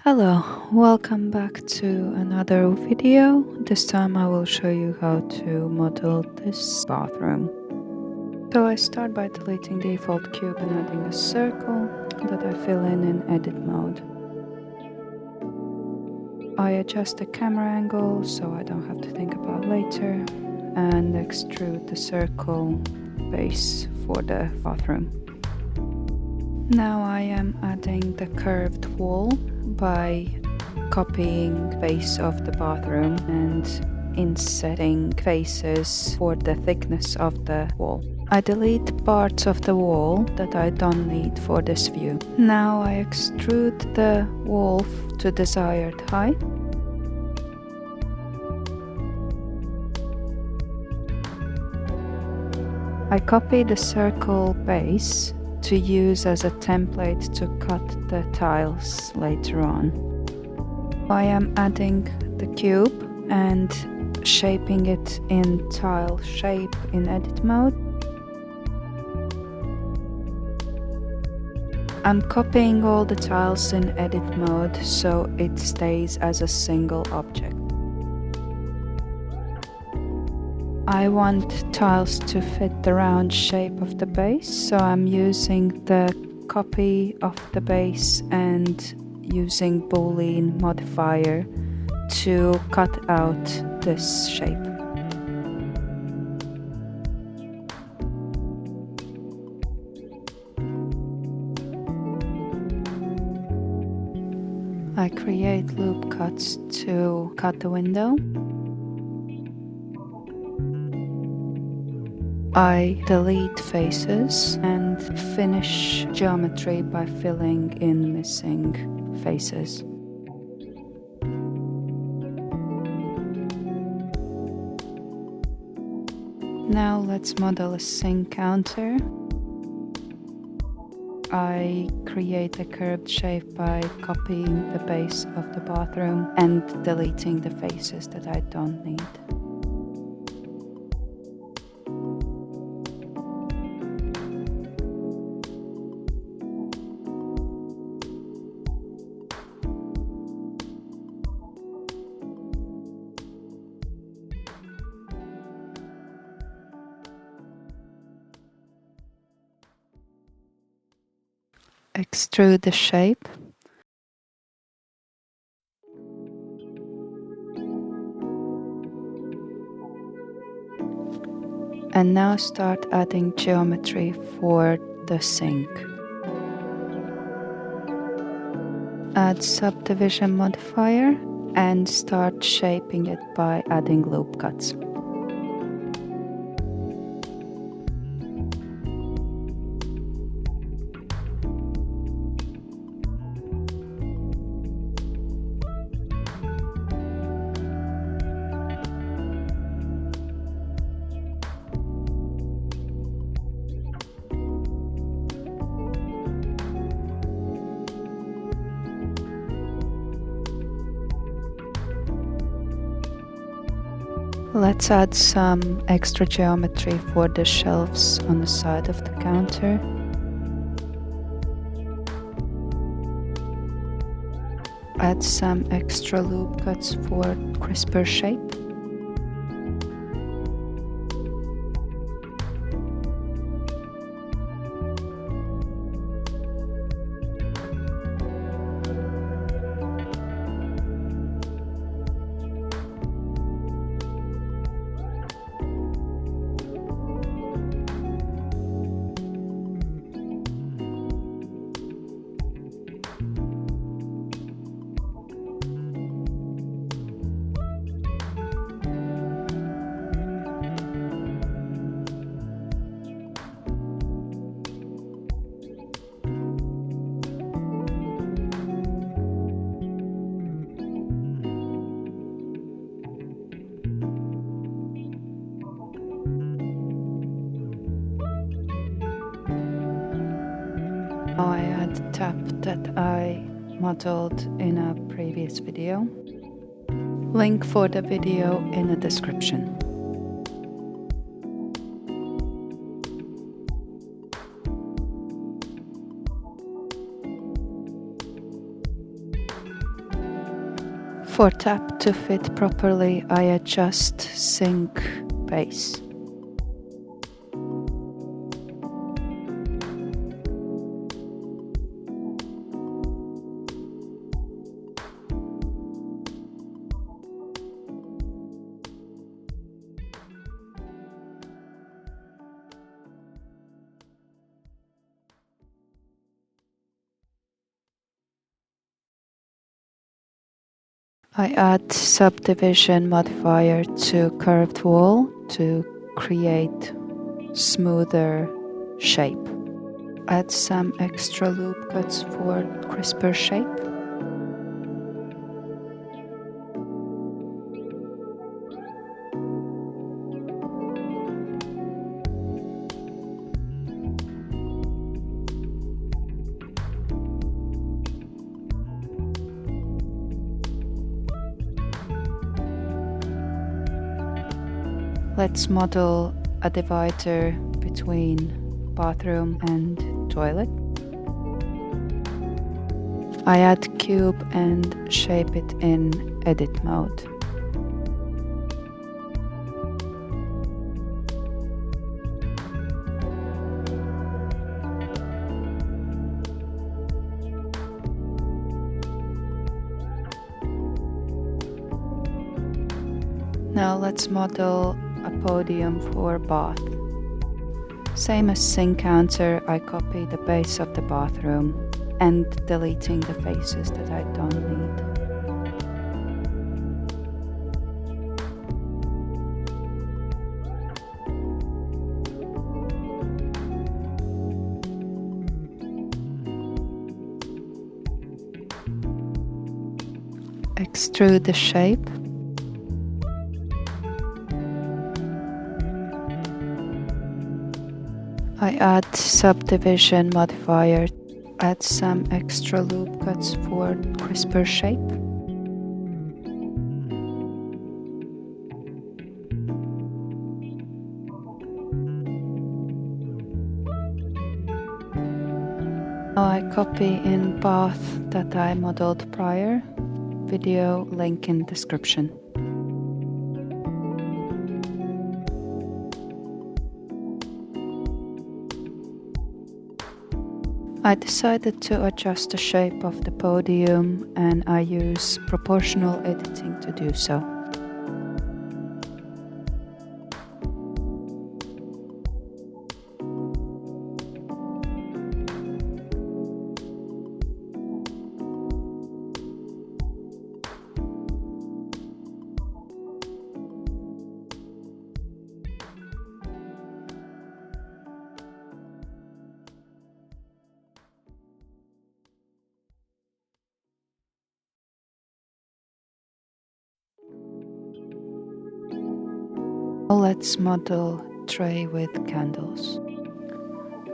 Hello, welcome back to another video. This time I will show you how to model this bathroom. So I start by deleting the default cube and adding a circle that I fill in edit mode. I adjust the camera angle so I don't have to think about later and extrude the circle base for the bathroom. Now I am adding the curved wall by copying the base of the bathroom and insetting faces for the thickness of the wall. I delete parts of the wall that I don't need for this view. Now I extrude the wall to desired height. I copy the circle base to use as a template to cut the tiles later on. I am adding the cube and shaping it in tile shape in edit mode. I'm copying all the tiles in edit mode so it stays as a single object. I want tiles to fit the round shape of the base, so I'm using the copy of the base and using Boolean modifier to cut out this shape. I create loop cuts to cut the window. I delete faces and finish geometry by filling in missing faces. Now let's model a sink counter. I create a curved shape by copying the base of the bathroom and deleting the faces that I don't need. Extrude the shape. And now start adding geometry for the sink. Add subdivision modifier and start shaping it by adding loop cuts. Let's add some extra geometry for the shelves on the side of the counter. Add some extra loop cuts for crisper shape. Now I add the tap that I modeled in a previous video. Link for the video in the description. For tap to fit properly, I adjust sink base. I add subdivision modifier to curved wall to create smoother shape. Add some extra loop cuts for crisper shape. Let's model a divider between bathroom and toilet. I add cube and shape it in edit mode. Now let's model a podium for bath. Same as sink counter, I copy the base of the bathroom and deleting the faces that I don't need. Extrude the shape. I add subdivision modifier, add some extra loop cuts for crisper shape. Now I copy in bath that I modeled prior, video link in description. I decided to adjust the shape of the podium and I use proportional editing to do so. Let's model tray with candles.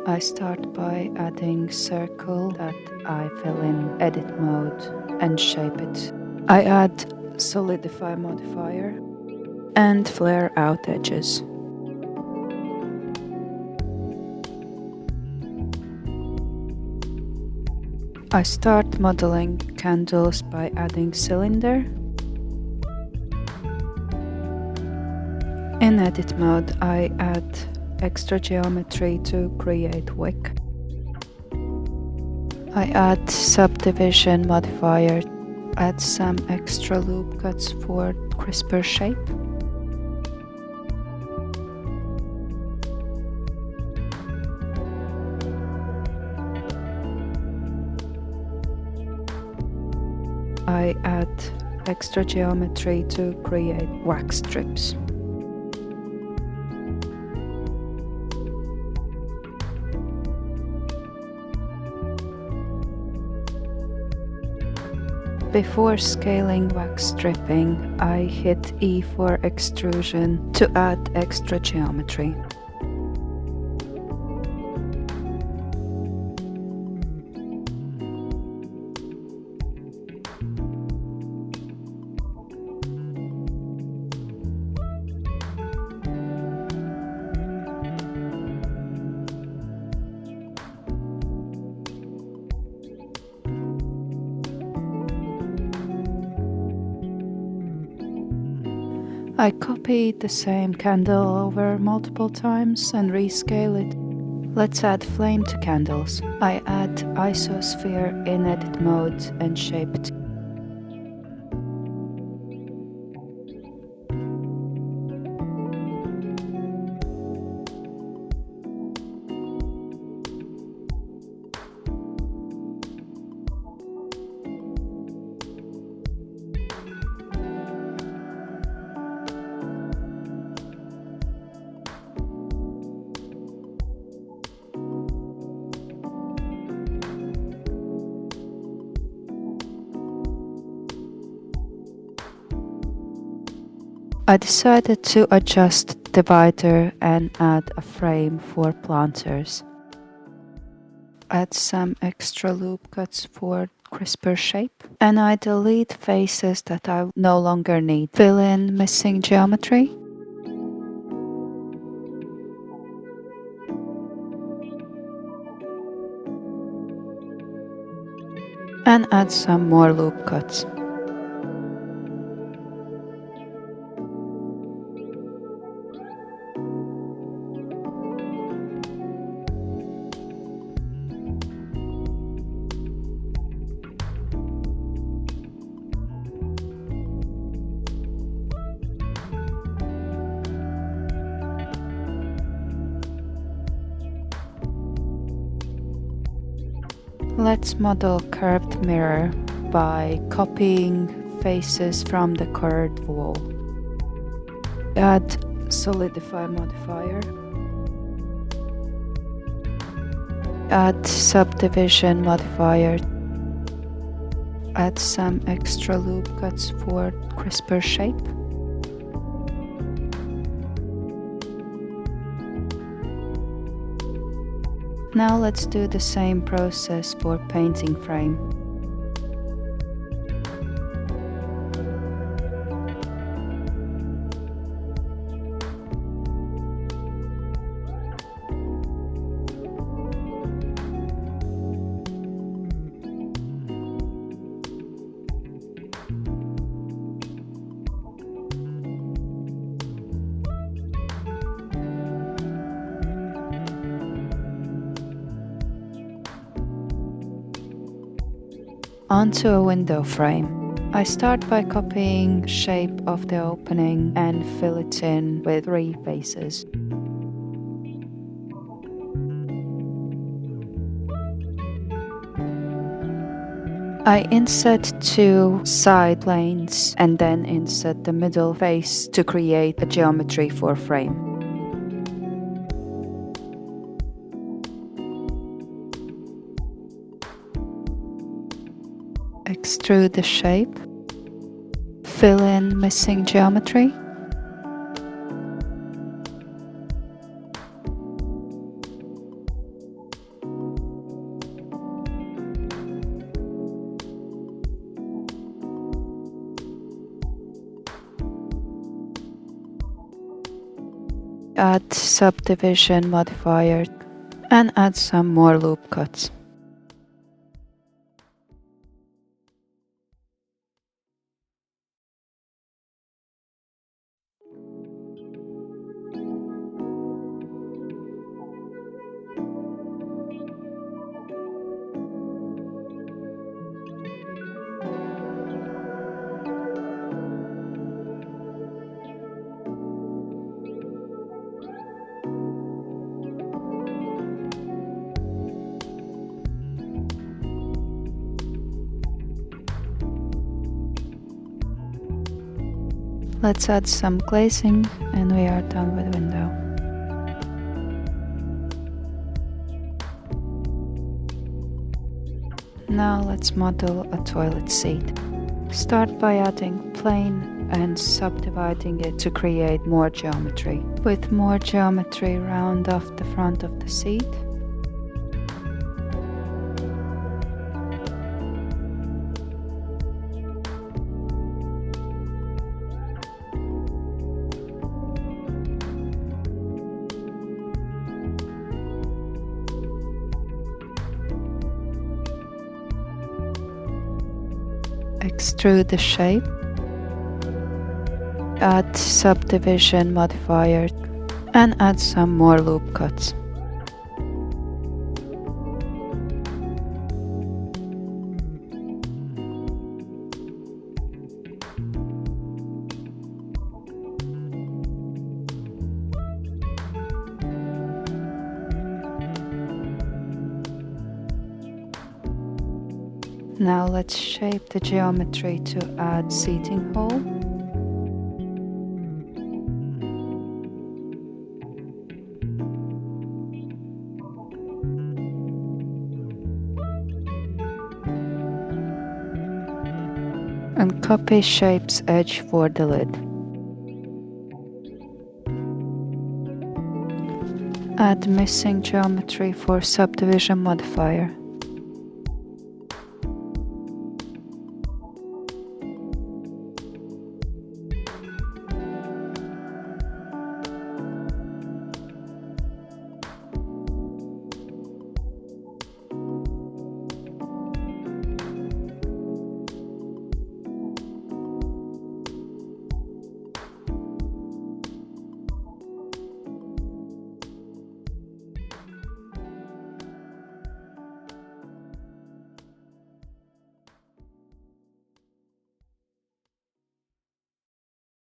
I start by adding circle that I fill in edit mode and shape it. I add solidify modifier and flare out edges. I start modeling candles by adding cylinder. In edit mode, I add extra geometry to create wick. I add subdivision modifier, add some extra loop cuts for crisper shape. I add extra geometry to create wax strips. Before scaling wax stripping, I hit E for extrusion to add extra geometry. I copied the same candle over multiple times and rescale it. Let's add flame to candles. I add isosphere in edit mode and shape it. I decided to adjust the divider and add a frame for planters. Add some extra loop cuts for crisper shape. And I delete faces that I no longer need. Fill in missing geometry. And add some more loop cuts. Let's model curved mirror by copying faces from the curved wall. Add solidify modifier. Add subdivision modifier. Add some extra loop cuts for crisper shape. Now let's do the same process for painting frame. Onto a window frame. I start by copying shape of the opening and fill it in with 3 faces. I insert 2 side planes and then insert the middle face to create a geometry for frame. Extrude the shape. Fill in missing geometry. Add subdivision modifier and add some more loop cuts. Let's add some glazing and we are done with the window. Now let's model a toilet seat. Start by adding plane and subdividing it to create more geometry. With more geometry, round off the front of the seat. Extrude the shape. Add subdivision modifier and add some more loop cuts. Now let's shape the geometry to add seating hole. And copy shape's edge for the lid. Add missing geometry for subdivision modifier.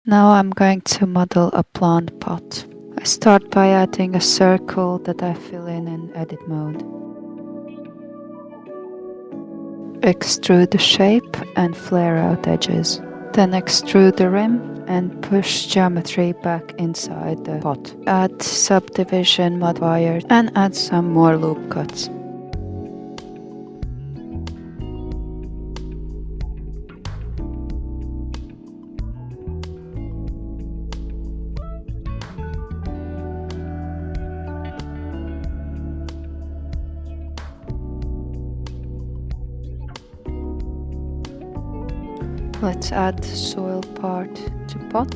Now I'm going to model a plant pot. I start by adding a circle that I fill in edit mode. Extrude the shape and flare out edges. Then extrude the rim and push geometry back inside the pot. Add subdivision modifier and add some more loop cuts. Let's add soil part to pot.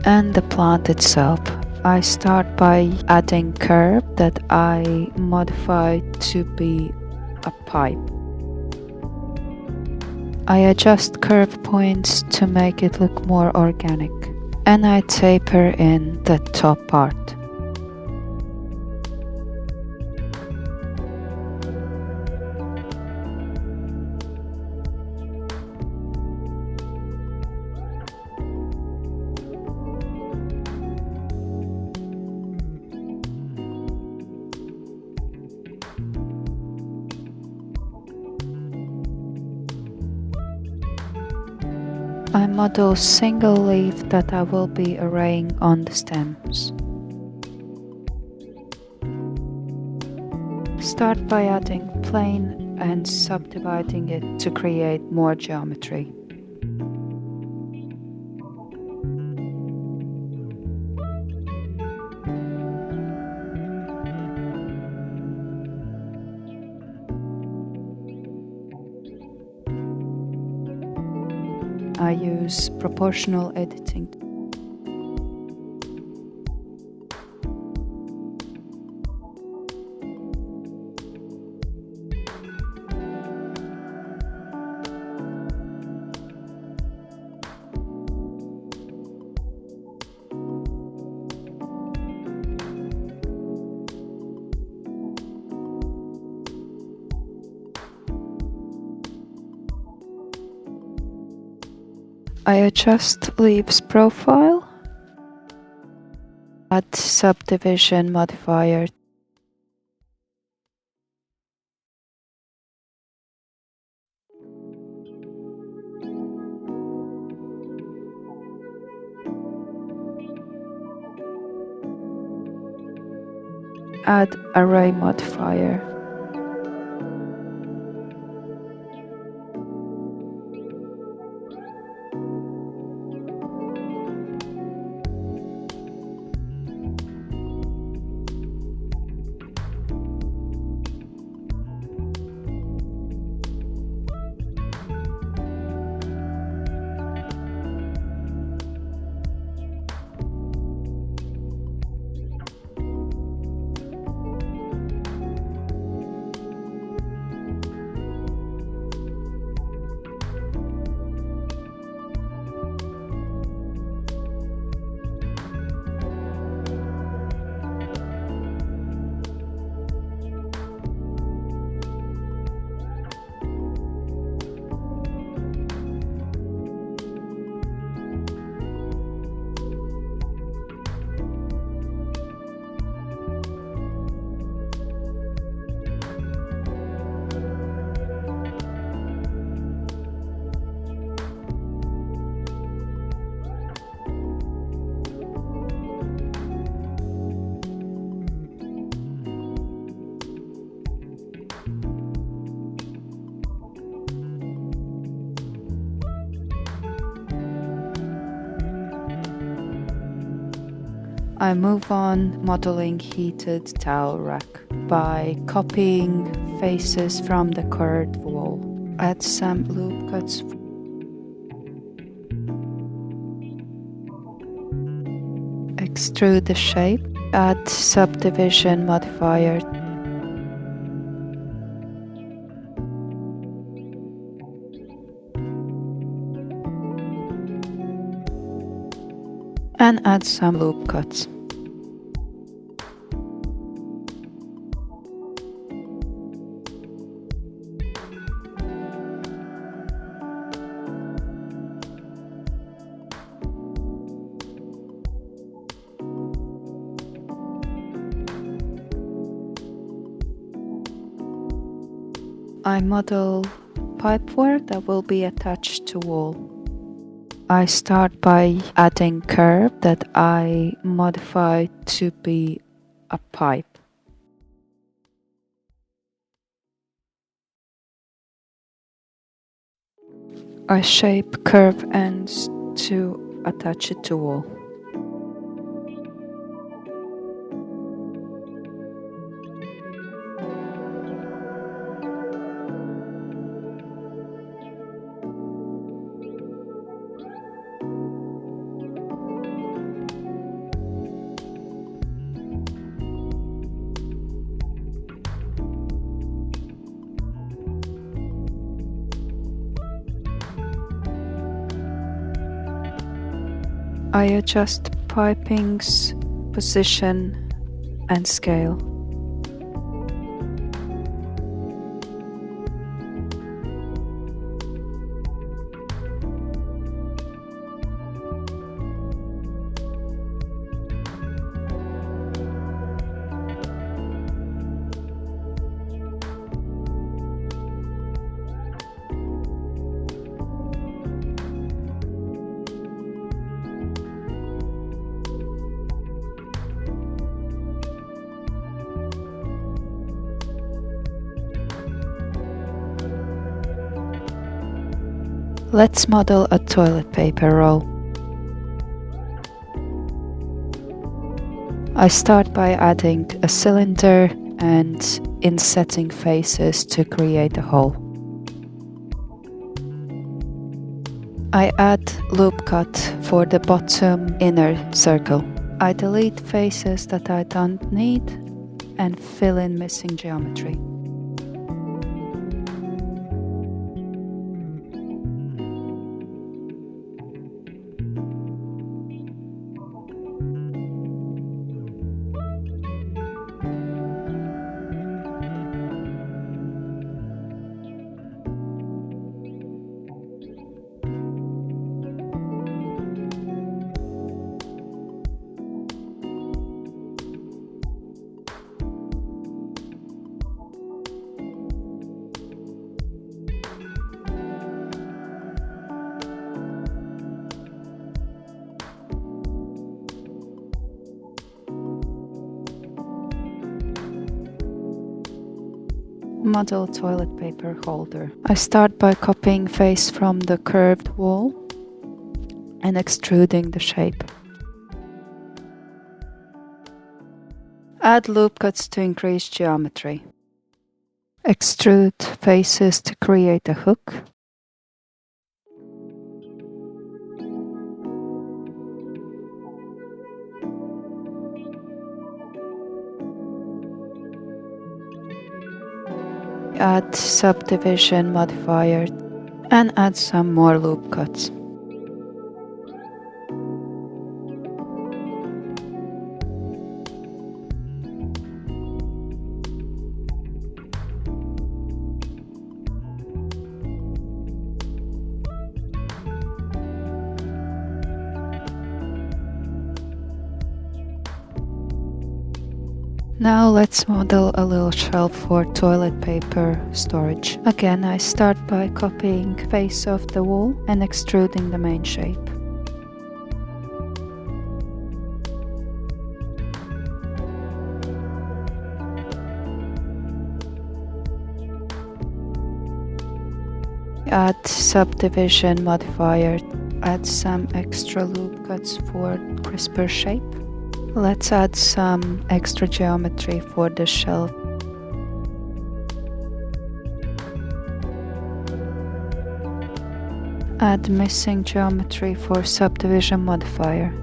And the plant itself. I start by adding curve that I modify to be a pipe. I adjust curve points to make it look more organic. And I taper in the top part. I model single leaf that I will be arraying on the stems. Start by adding plane and subdividing it to create more geometry. I use proportional editing. I adjust leaves profile, add subdivision modifier, add array modifier. I move on modeling heated towel rack by copying faces from the curved wall. Add some loop cuts. Extrude the shape. Add subdivision modifier. And add some loop cuts. I model pipework that will be attached to wall. I start by adding curve that I modify to be a pipe. I shape curve ends to attach it to wall. I adjust piping's position and scale. Let's model a toilet paper roll. I start by adding a cylinder and insetting faces to create a hole. I add loop cut for the bottom inner circle. I delete faces that I don't need and fill in missing geometry. Model toilet paper holder. I start by copying face from the curved wall and extruding the shape. Add loop cuts to increase geometry. Extrude faces to create a hook. Add subdivision modifier and add some more loop cuts. Now let's model a little shelf for toilet paper storage. Again, I start by copying face of the wall and extruding the main shape. Add subdivision modifier. Add some extra loop cuts for crisper shape. Let's add some extra geometry for the shelf. Add missing geometry for subdivision modifier.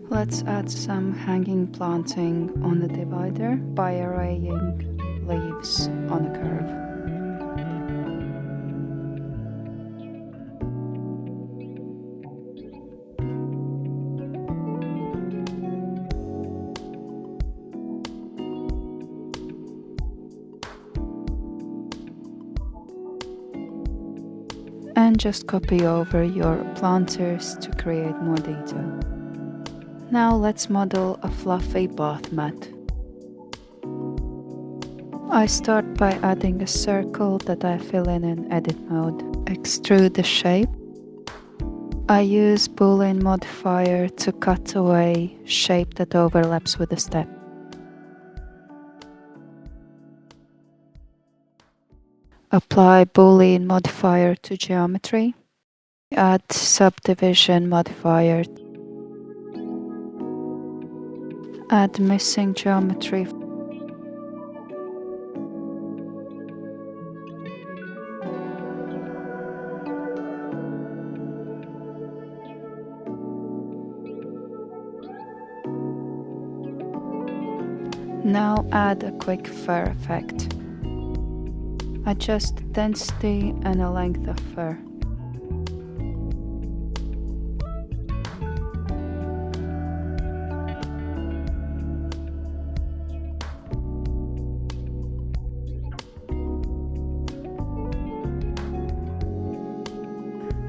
Let's add some hanging planting on the divider by arraying leaves on a curve. And just copy over your planters to create more detail. Now let's model a fluffy bath mat. I start by adding a circle that I fill in edit mode. Extrude the shape. I use Boolean modifier to cut away shape that overlaps with the step. Apply Boolean modifier to geometry. Add subdivision modifier. Add missing geometry. Now add a quick fur effect. Adjust density and the length of fur.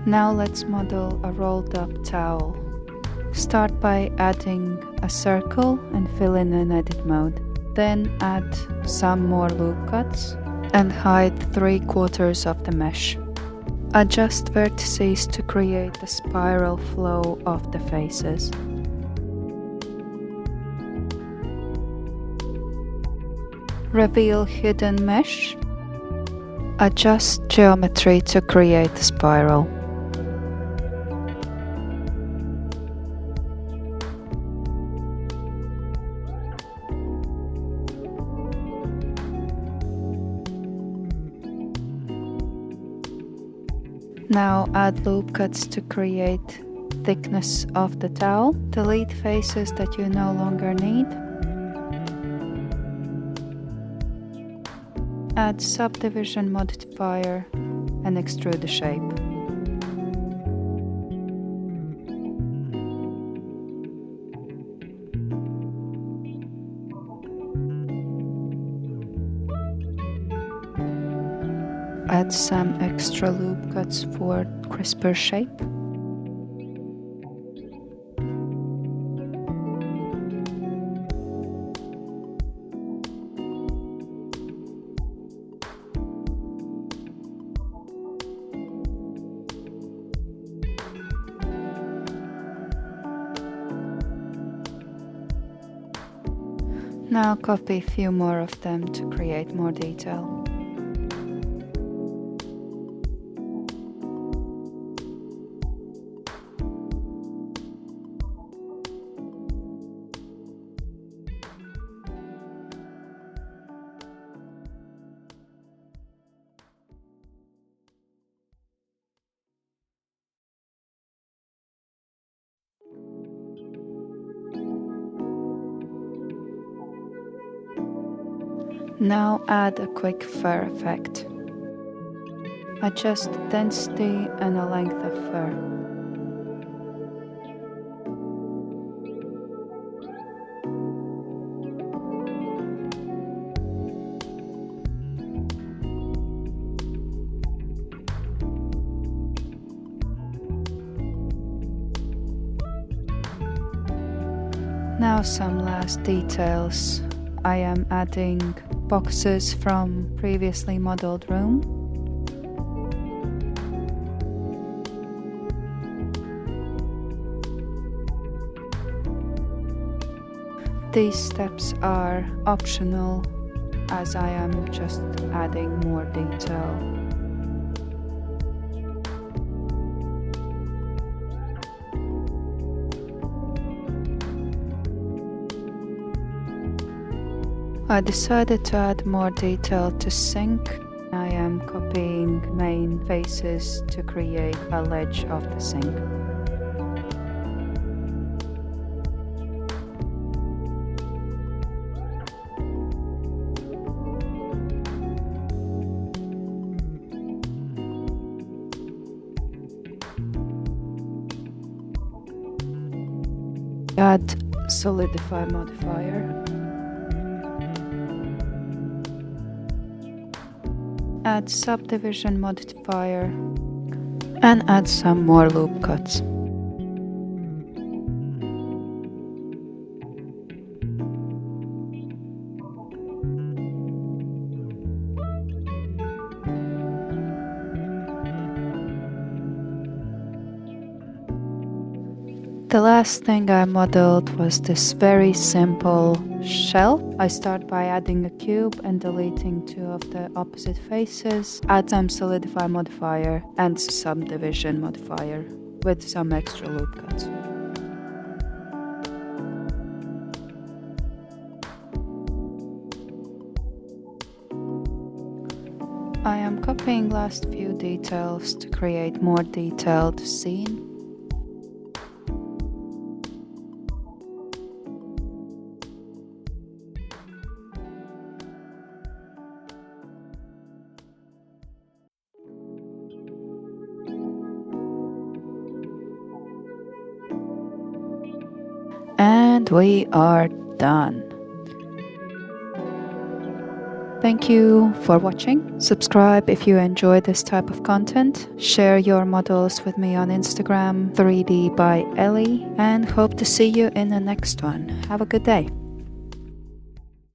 Now let's model a rolled up towel. Start by adding a circle and fill in edit mode. Then add some more loop cuts and hide 3/4 of the mesh. Adjust vertices to create a spiral flow of the faces. Reveal hidden mesh. Adjust geometry to create a spiral. Now add loop cuts to create thickness of the towel. Delete faces that you no longer need. Add subdivision modifier and extrude the shape. Add some extra loop cuts for crisper shape. Now copy a few more of them to create more detail. Now add a quick fur effect. Adjust density and the length of fur. Now some last details. I am adding boxes from previously modeled room. These steps are optional as I am just adding more detail. I decided to add more detail to sink. I am copying main faces to create a ledge of the sink. Add solidify modifier. Add subdivision modifier and add some more loop cuts. The last thing I modeled was this very simple shell. I start by adding a cube and deleting two of the opposite faces, add some solidify modifier and subdivision modifier with some extra loop cuts. I am copying last few details to create more detailed scene. And we are done. Thank you for watching. Subscribe if you enjoy this type of content. Share your models with me on Instagram, 3D by Ellie, and hope to see you in the next one. Have a good day.